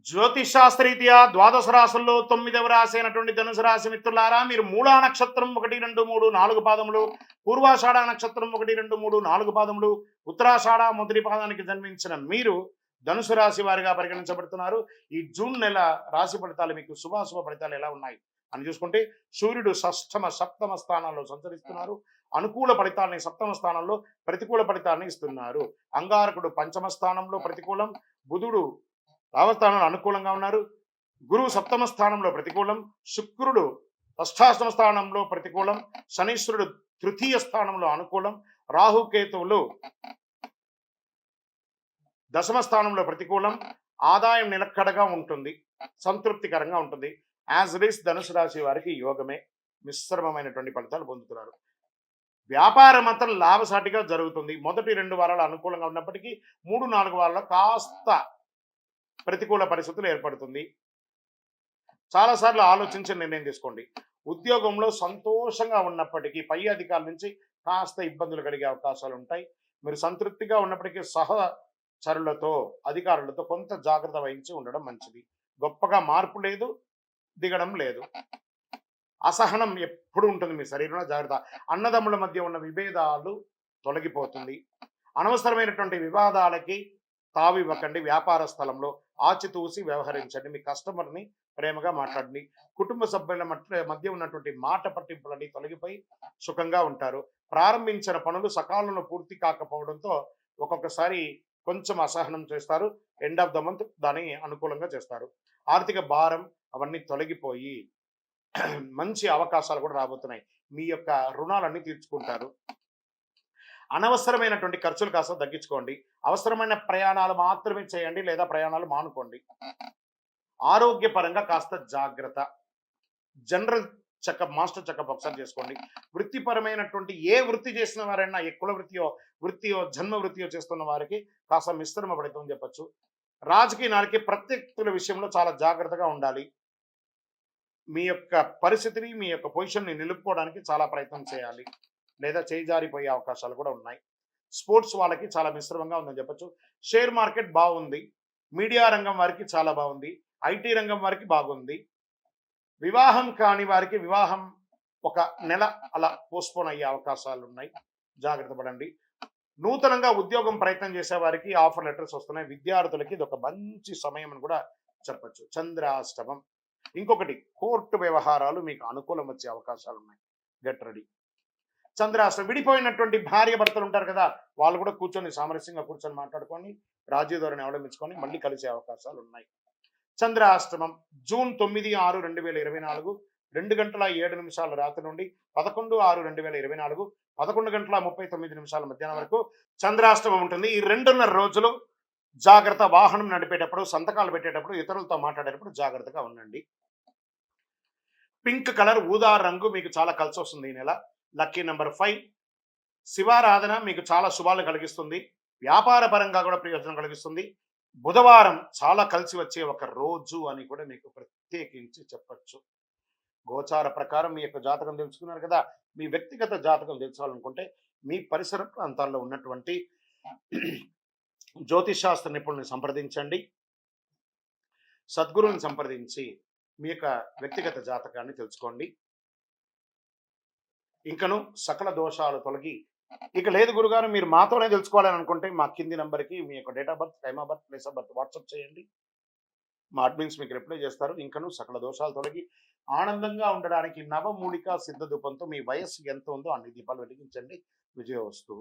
జ్యోతిషాస్త్రరీత్యా ద్వాదశ రాశుల్లో 9వ రాశి అయినటువంటి ధనుసు రాశి మిత్రులారా, మీరు మూలా నక్షత్రం 1, 2, 3, 4 పాదములు, పూర్వాషాఢ నక్షత్రం 1, 2, 3, 4 పాదములు, ఉత్తరాషాఢ మొదటి పాదానికి జన్మించిన మీరు ధనుసు రాశి వారిగా పరిగణించబడుతున్నారు. ఈ జూన్ నెల రాశి ఫలితాలు మీకు శుభాశుభ ఫలితాలు ఎలా ఉన్నాయి అని చూసుకుంటే, సూర్యుడు షష్టమ సప్తమ స్థానాల్లో సంచరిస్తున్నారు. అనుకూల ఫలితాలని సప్తమ స్థానంలో, ప్రతికూల ఫలితాన్ని ఇస్తున్నారు. అంగారకుడు పంచమ స్థానంలో ప్రతికూలం, బుధుడు భావస్థానంలో అనుకూలంగా ఉన్నారు. గురువు సప్తమ స్థానంలో ప్రతికూలం, శుక్రుడు అష్టాష్టమ స్థానంలో ప్రతికూలం, శనీశ్వరుడు తృతీయ స్థానంలో అనుకూలం, రాహుకేతువులు దశమ స్థానంలో ప్రతికూలం. ఆదాయం నిలకడగా ఉంటుంది, సంతృప్తికరంగా ఉంటుంది. యాజ్ ఇట్ ఈస్ ధనుసు రాశి వారికి యోగమే, మిశ్రమమైనటువంటి ఫలితాలు పొందుతున్నారు. వ్యాపారం మాత్రం లాభసాటిగా జరుగుతుంది. మొదటి 2 వారాలు అనుకూలంగా ఉన్నప్పటికీ 3, 4 వారాల్లో కాస్త ప్రతికూల పరిస్థితులు ఏర్పడుతుంది. చాలాసార్లు ఆలోచించి నిర్ణయం తీసుకోండి. ఉద్యోగంలో సంతోషంగా ఉన్నప్పటికీ పై అధికారుల నుంచి కాస్త ఇబ్బందులు కలిగే అవకాశాలు ఉంటాయి. మీరు సంతృప్తిగా ఉన్నప్పటికీ సహచరులతో, అధికారులతో కొంత జాగ్రత్త వహించి ఉండడం మంచిది. గొప్పగా మార్పు లేదు, దిగడం లేదు. అసహనం ఎప్పుడు ఉంటుంది మీ శరీరంలో, జాగ్రత్త. అన్నదమ్ముల మధ్య ఉన్న విభేదాలు తొలగిపోతుంది. అనవసరమైనటువంటి వివాదాలకి తావివ్వకండి. వ్యాపార స్థలంలో ఆచితూసి వ్యవహరించండి. మీ కస్టమర్ని ప్రేమగా మాట్లాడండి. కుటుంబ సభ్యుల మధ్య ఉన్నటువంటి మాట పట్టింపులని తొలగిపోయి సుఖంగా ఉంటారు. ప్రారంభించిన పనులు సకాలంలో పూర్తి కాకపోవడంతో ఒక్కొక్కసారి కొంచెం అసహనం చేస్తారు. ఎండ్ ఆఫ్ ద మంత్ దాన్ని అనుకూలంగా చేస్తారు. ఆర్థిక భారం అవన్నీ తొలగిపోయి మంచి అవకాశాలు కూడా రాబోతున్నాయి. మీ యొక్క రుణాలన్నీ తీర్చుకుంటారు. అనవసరమైనటువంటి ఖర్చులు కాస్త తగ్గించుకోండి. అవసరమైన ప్రయాణాలు మాత్రమే చేయండి, లేదా ప్రయాణాలు మానుకోండి. ఆరోగ్యపరంగా కాస్త జాగ్రత్త. జనరల్ చెకప్, మాస్టర్ చెకప్ ఒకసారి చేసుకోండి. వృత్తిపరమైనటువంటి ఏ వృత్తి చేసిన వారైనా, ఏ కుల వృత్తియో జన్మ వృత్తియో చేస్తున్న వారికి కాస్త మిశ్రమ ఫలితం చెప్పచ్చు. రాజకీయాలకి ప్రత్యర్థుల విషయంలో చాలా జాగ్రత్తగా ఉండాలి. మీ యొక్క పరిస్థితిని, మీ యొక్క పొజిషన్ని నిలుపుకోవడానికి చాలా ప్రయత్నం చేయాలి, లేదా చేజారిపోయే అవకాశాలు కూడా ఉన్నాయి. స్పోర్ట్స్ వాళ్ళకి చాలా మిశ్రమంగా ఉందని చెప్పచ్చు. షేర్ మార్కెట్ బాగుంది. మీడియా రంగం వారికి చాలా బాగుంది. ఐటీ రంగం వారికి బాగుంది. వివాహం కాని వారికి వివాహం ఒక నెల అలా పోస్ట్పోన్ అయ్యే అవకాశాలు ఉన్నాయి. జాగ్రత్త పడండి. నూతనంగా ఉద్యోగం ప్రయత్నం చేసే వారికి ఆఫర్ లెటర్స్ వస్తున్నాయి. విద్యార్థులకి ఇది ఒక మంచి సమయం అని కూడా చెప్పచ్చు. చంద్రాష్టమం. ఇంకొకటి, కోర్టు వ్యవహారాలు మీకు అనుకూలం వచ్చే అవకాశాలు ఉన్నాయి. Get ready. చంద్రాష్టమం. విడిపోయినటువంటి భార్య భర్తలు ఉంటారు కదా, వాళ్ళు కూడా సామరస్యంగా కూర్చొని మాట్లాడుకొని రాజీ ధోరణి అవలంబించుకొని మళ్ళీ కలిసే అవకాశాలు ఉన్నాయి. చంద్రాష్టమం జూన్ 9, 6, 2024 2:07 రాత్రి నుండి 11, 6, 2024 11:39 మధ్యాహ్నం వరకు చంద్రాష్టమం ఉంటుంది. ఈ 2.5 రోజులు జాగ్రత్త. వాహనం నడిపేటప్పుడు, సంతకాలు పెట్టేటప్పుడు, ఇతరులతో మాట్లాడేటప్పుడు జాగ్రత్తగా ఉండండి. పింక్ కలర్, ఊదా రంగు మీకు చాలా కలిసి వస్తుంది ఈ నెల. Lucky number 5. శివారాధన మీకు చాలా శుభాలు కలిగిస్తుంది. వ్యాపార పరంగా కూడా ప్రయోజనం కలిగిస్తుంది. బుధవారం చాలా కలిసి వచ్చే ఒక రోజు అని కూడా మీకు ప్రత్యేకించి చెప్పచ్చు. గోచార ప్రకారం మీ యొక్క జాతకం తెలుసుకున్నారు కదా. మీ వ్యక్తిగత జాతకం తెలుసుకోవాలనుకుంటే మీ పరిసర ప్రాంతాల్లో ఉన్నటువంటి జ్యోతిషాస్త్ర నిపుణుల్ని సంప్రదించండి. సద్గురువుని సంప్రదించి మీ యొక్క వ్యక్తిగత జాతకాన్ని తెలుసుకోండి. ఇంకను సకల దోషాలు తొలగి, ఇక లేదు గురుగారు మీరు మాతోనే తెలుసుకోవాలని అనుకుంటే మా కింది నంబర్కి మీ యొక్క date of birth, time of birth, place of birth WhatsApp చేయండి. మా అడ్మిన్స్ మీకు రిప్లై చేస్తారు. ఇంకను సకల దోషాలు తొలగి ఆనందంగా ఉండడానికి నవమూలికా సిద్ధ ధూపంతో మీ వయస్సు ఎంత ఉందో అన్ని దీపాలు వెలిగించండి. విజయోస్తు.